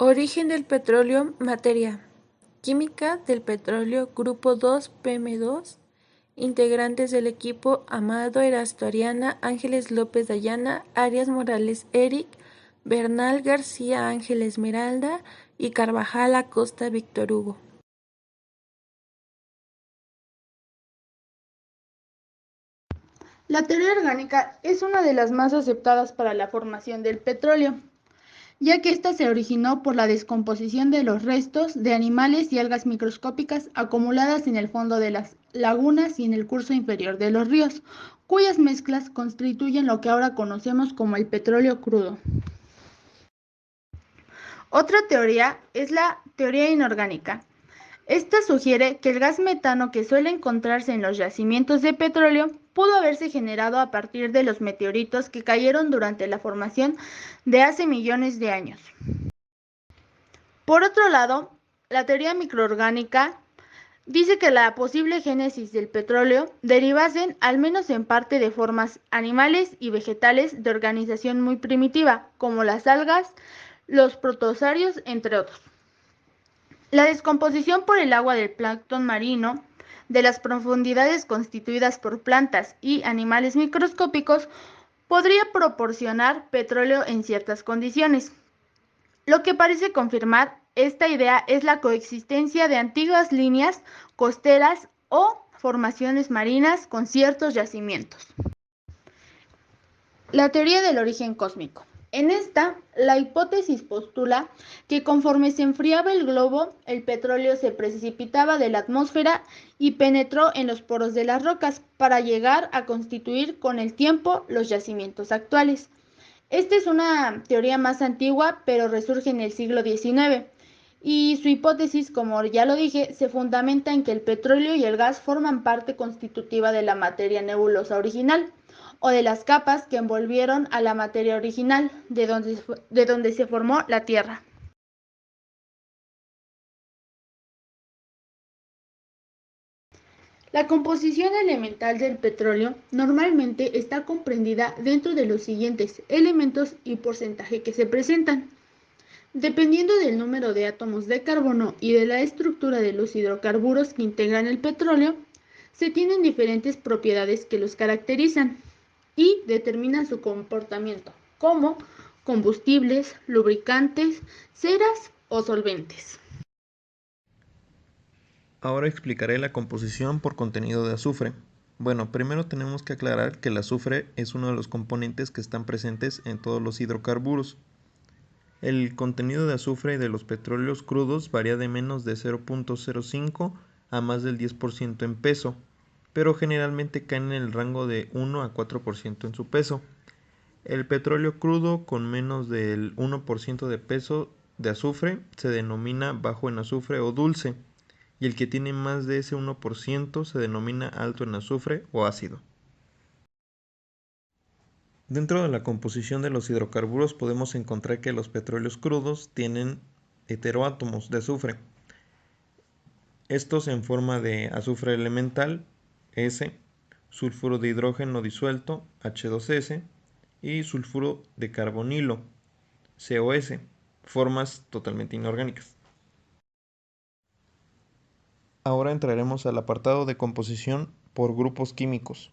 Origen del petróleo, materia. Química del petróleo, grupo 2, PM2. Integrantes del equipo: Amado Erasto Ariana, Ángeles López Dayana, Arias Morales Eric, Bernal García Ángel Esmeralda y Carvajal Acosta Víctor Hugo. La teoría orgánica es una de las más aceptadas para la formación del petróleo, ya que ésta se originó por la descomposición de los restos de animales y algas microscópicas acumuladas en el fondo de las lagunas y en el curso inferior de los ríos, cuyas mezclas constituyen lo que ahora conocemos como el petróleo crudo. Otra teoría es la teoría inorgánica. Esta sugiere que el gas metano que suele encontrarse en los yacimientos de petróleo pudo haberse generado a partir de los meteoritos que cayeron durante la formación de hace millones de años. Por otro lado, la teoría microorgánica dice que la posible génesis del petróleo derivase, al menos en parte, de formas animales y vegetales de organización muy primitiva, como las algas, los protozoarios, entre otros. La descomposición por el agua del plancton marino de las profundidades constituidas por plantas y animales microscópicos podría proporcionar petróleo en ciertas condiciones. Lo que parece confirmar esta idea es la coexistencia de antiguas líneas costeras o formaciones marinas con ciertos yacimientos. La teoría del origen cósmico. En esta, la hipótesis postula que conforme se enfriaba el globo, el petróleo se precipitaba de la atmósfera y penetró en los poros de las rocas para llegar a constituir con el tiempo los yacimientos actuales. Esta es una teoría más antigua, pero resurge en el siglo XIX. Y su hipótesis, como ya lo dije, se fundamenta en que el petróleo y el gas forman parte constitutiva de la materia nebulosa original, o de las capas que envolvieron a la materia original, de donde se formó la Tierra. La composición elemental del petróleo normalmente está comprendida dentro de los siguientes elementos y porcentaje que se presentan. Dependiendo del número de átomos de carbono y de la estructura de los hidrocarburos que integran el petróleo, se tienen diferentes propiedades que los caracterizan y determinan su comportamiento, como combustibles, lubricantes, ceras o solventes. Ahora explicaré la composición por contenido de azufre. Bueno, primero tenemos que aclarar que el azufre es uno de los componentes que están presentes en todos los hidrocarburos. El contenido de azufre de los petróleos crudos varía de menos de 0.05 a más del 10% en peso, pero generalmente cae en el rango de 1 a 4% en su peso. El petróleo crudo con menos del 1% de peso de azufre se denomina bajo en azufre o dulce, y el que tiene más de ese 1% se denomina alto en azufre o ácido. Dentro de la composición de los hidrocarburos podemos encontrar que los petróleos crudos tienen heteroátomos de azufre. Estos en forma de azufre elemental, S, sulfuro de hidrógeno disuelto, H2S, y sulfuro de carbonilo, COS, formas totalmente inorgánicas. Ahora entraremos al apartado de composición por grupos químicos.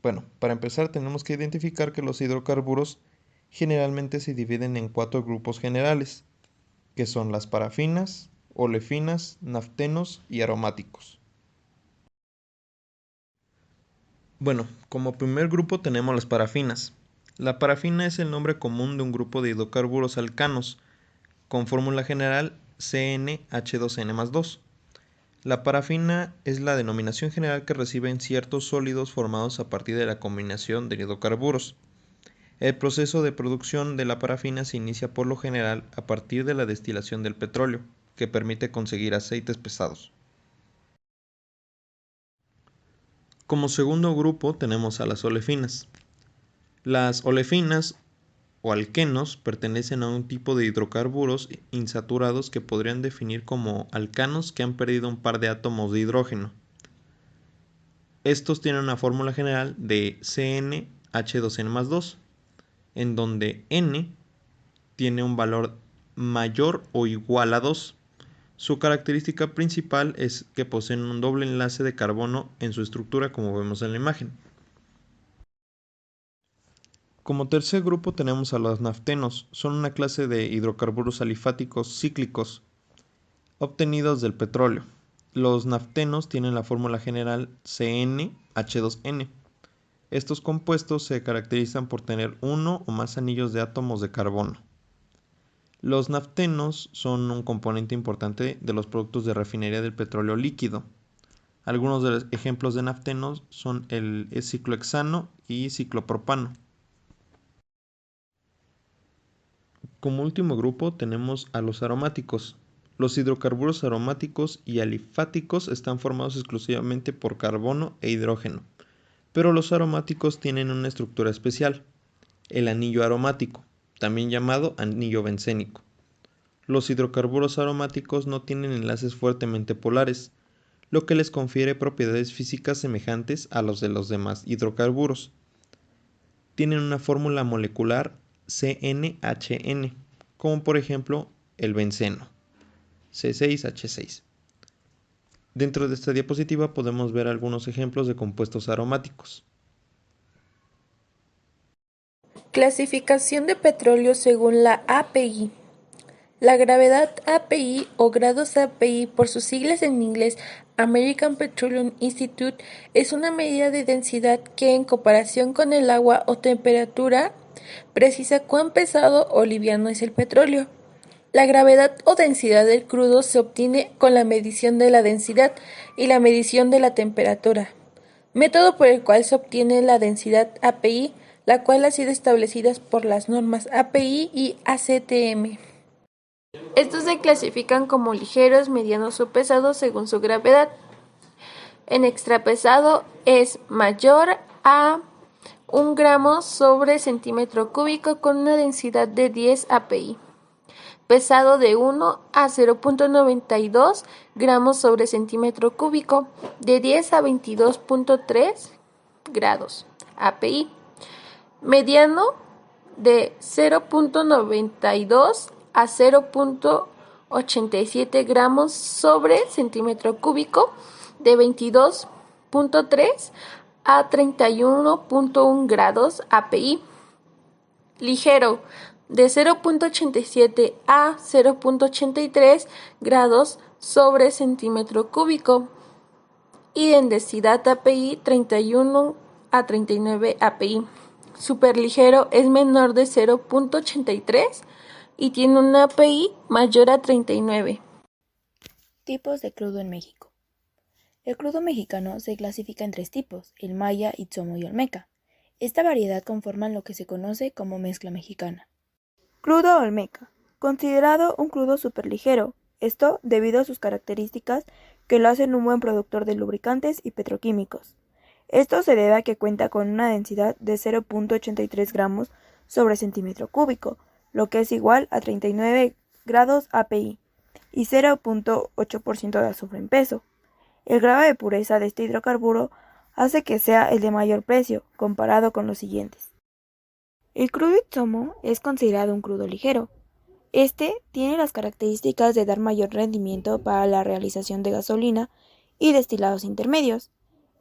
Bueno, para empezar tenemos que identificar que los hidrocarburos generalmente se dividen en 4 grupos generales, que son las parafinas, olefinas, naftenos y aromáticos. Bueno, como primer grupo tenemos las parafinas. La parafina es el nombre común de un grupo de hidrocarburos alcanos, con fórmula general CnH2n+2. La parafina es la denominación general que reciben ciertos sólidos formados a partir de la combinación de hidrocarburos. El proceso de producción de la parafina se inicia por lo general a partir de la destilación del petróleo, que permite conseguir aceites pesados. Como segundo grupo tenemos a las olefinas. Las olefinas o alquenos pertenecen a un tipo de hidrocarburos insaturados que podrían definir como alcanos que han perdido un par de átomos de hidrógeno. Estos tienen una fórmula general de CnH2n+2, en donde N tiene un valor mayor o igual a 2. Su característica principal es que poseen un doble enlace de carbono en su estructura, como vemos en la imagen. Como tercer grupo tenemos a los naftenos. Son una clase de hidrocarburos alifáticos cíclicos obtenidos del petróleo. Los naftenos tienen la fórmula general CnH2n. Estos compuestos se caracterizan por tener uno o más anillos de átomos de carbono. Los naftenos son un componente importante de los productos de refinería del petróleo líquido. Algunos de los ejemplos de naftenos son el ciclohexano y ciclopropano. Como último grupo tenemos a los aromáticos. Los hidrocarburos aromáticos y alifáticos están formados exclusivamente por carbono e hidrógeno, pero los aromáticos tienen una estructura especial, el anillo aromático, también llamado anillo bencénico. Los hidrocarburos aromáticos no tienen enlaces fuertemente polares, lo que les confiere propiedades físicas semejantes a los de los demás hidrocarburos. Tienen una fórmula molecular CnHn, como por ejemplo el benceno, C6H6. Dentro de esta diapositiva podemos ver algunos ejemplos de compuestos aromáticos. Clasificación de petróleo según la API. La gravedad API o grados API, por sus siglas en inglés American Petroleum Institute, es una medida de densidad que, en comparación con el agua o temperatura, precisa cuán pesado o liviano es el petróleo. La gravedad o densidad del crudo se obtiene con la medición de la densidad y la medición de la temperatura, método por el cual se obtiene la densidad API, la cual ha sido establecida por las normas API y ACTM. Estos se clasifican como ligeros, medianos o pesados según su gravedad. En extrapesado es mayor a 1 gramo sobre centímetro cúbico con una densidad de 10 API. Pesado de 1 a 0.92 gramos sobre centímetro cúbico, de 10 a 22.3 grados API. Mediano de 0.92 a 0.87 gramos sobre centímetro cúbico, de 22.3 a 31.1 grados API. Ligero, de 0.87 a 0.83 grados sobre centímetro cúbico, y en densidad API 31 a 39 API. Superligero es menor de 0.83 y tiene una API mayor a 39. Tipos de crudo en México. El crudo mexicano se clasifica en 3 tipos, el maya, itzomo y olmeca. Esta variedad conforman lo que se conoce como mezcla mexicana. Crudo olmeca, considerado un crudo superligero, esto debido a sus características que lo hacen un buen productor de lubricantes y petroquímicos. Esto se debe a que cuenta con una densidad de 0.83 gramos sobre centímetro cúbico, lo que es igual a 39 grados API, y 0.8% de azufre en peso. El grado de pureza de este hidrocarburo hace que sea el de mayor precio, comparado con los siguientes. El crudo itzomo es considerado un crudo ligero. Este tiene las características de dar mayor rendimiento para la realización de gasolina y destilados intermedios.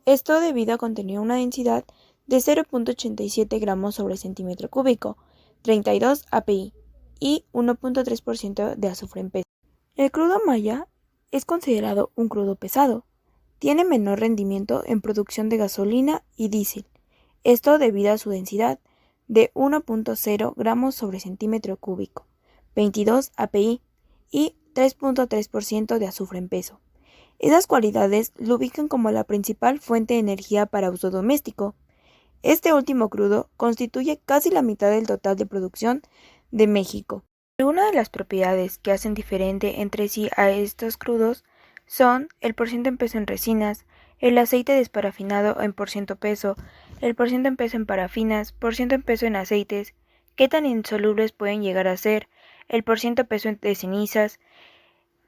Esto debido a contener una densidad de 0.87 gramos sobre centímetro cúbico, 32 API y 1.3% de azufre en peso. El crudo maya es considerado un crudo pesado. Tiene menor rendimiento en producción de gasolina y diésel. Esto debido a su densidad de 1.0 gramos sobre centímetro cúbico, 22 API y 3.3% de azufre en peso. Esas cualidades lo ubican como la principal fuente de energía para uso doméstico. Este último crudo constituye casi la mitad del total de producción de México. Algunas de las propiedades que hacen diferente entre sí a estos crudos son el porciento en peso en resinas, el aceite desparafinado en porciento peso, el porciento en peso en parafinas, porciento en peso en aceites, qué tan insolubles pueden llegar a ser, el porciento en peso de cenizas,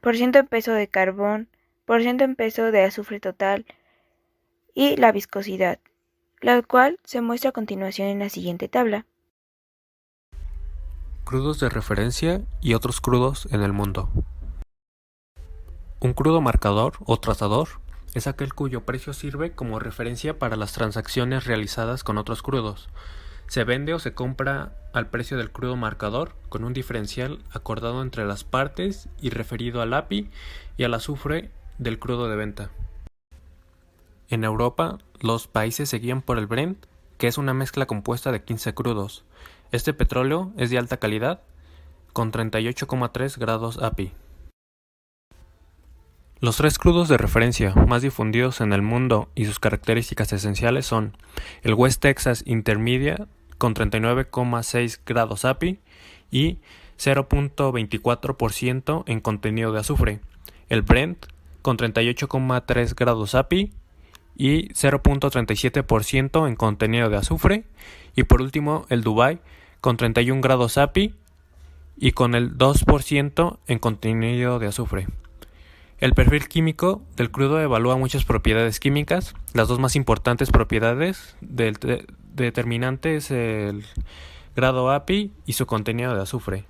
porciento en peso de carbón, porciento en peso de azufre total y la viscosidad, la cual se muestra a continuación en la siguiente tabla. Crudos de referencia y otros crudos en el mundo. Un crudo marcador o trazador es aquel cuyo precio sirve como referencia para las transacciones realizadas con otros crudos. Se vende o se compra al precio del crudo marcador con un diferencial acordado entre las partes y referido al API y al azufre del crudo de venta. En Europa, los países se guían por el Brent, que es una mezcla compuesta de 15 crudos. Este petróleo es de alta calidad, con 38,3 grados API. Los tres crudos de referencia más difundidos en el mundo y sus características esenciales son el West Texas Intermediate con 39,6 grados API y 0.24% en contenido de azufre, el Brent con 38,3 grados API y 0.37% en contenido de azufre, y por último el Dubai con 31 grados API y con el 2% en contenido de azufre. El perfil químico del crudo evalúa muchas propiedades químicas. Las dos más importantes propiedades del determinante es el grado API y su contenido de azufre.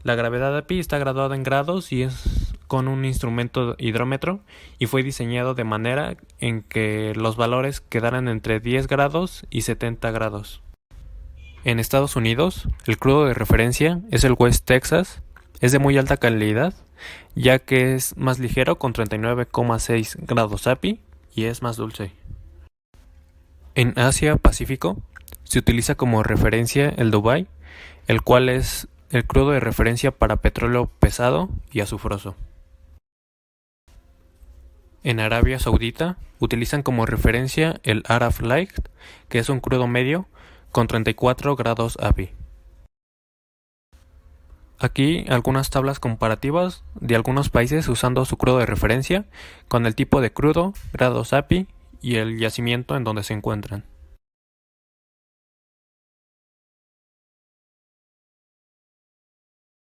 La gravedad API está graduada en grados y es con un instrumento hidrómetro y fue diseñado de manera en que los valores quedaran entre 10 grados y 70 grados. En Estados Unidos, el crudo de referencia es el West Texas. Es de muy alta calidad, ya que es más ligero con 39,6 grados API y es más dulce. En Asia-Pacífico se utiliza como referencia el Dubai, el cual es el crudo de referencia para petróleo pesado y azufroso. En Arabia Saudita utilizan como referencia el Arab Light, que es un crudo medio con 34 grados API. Aquí algunas tablas comparativas de algunos países usando su crudo de referencia con el tipo de crudo, grados API y el yacimiento en donde se encuentran.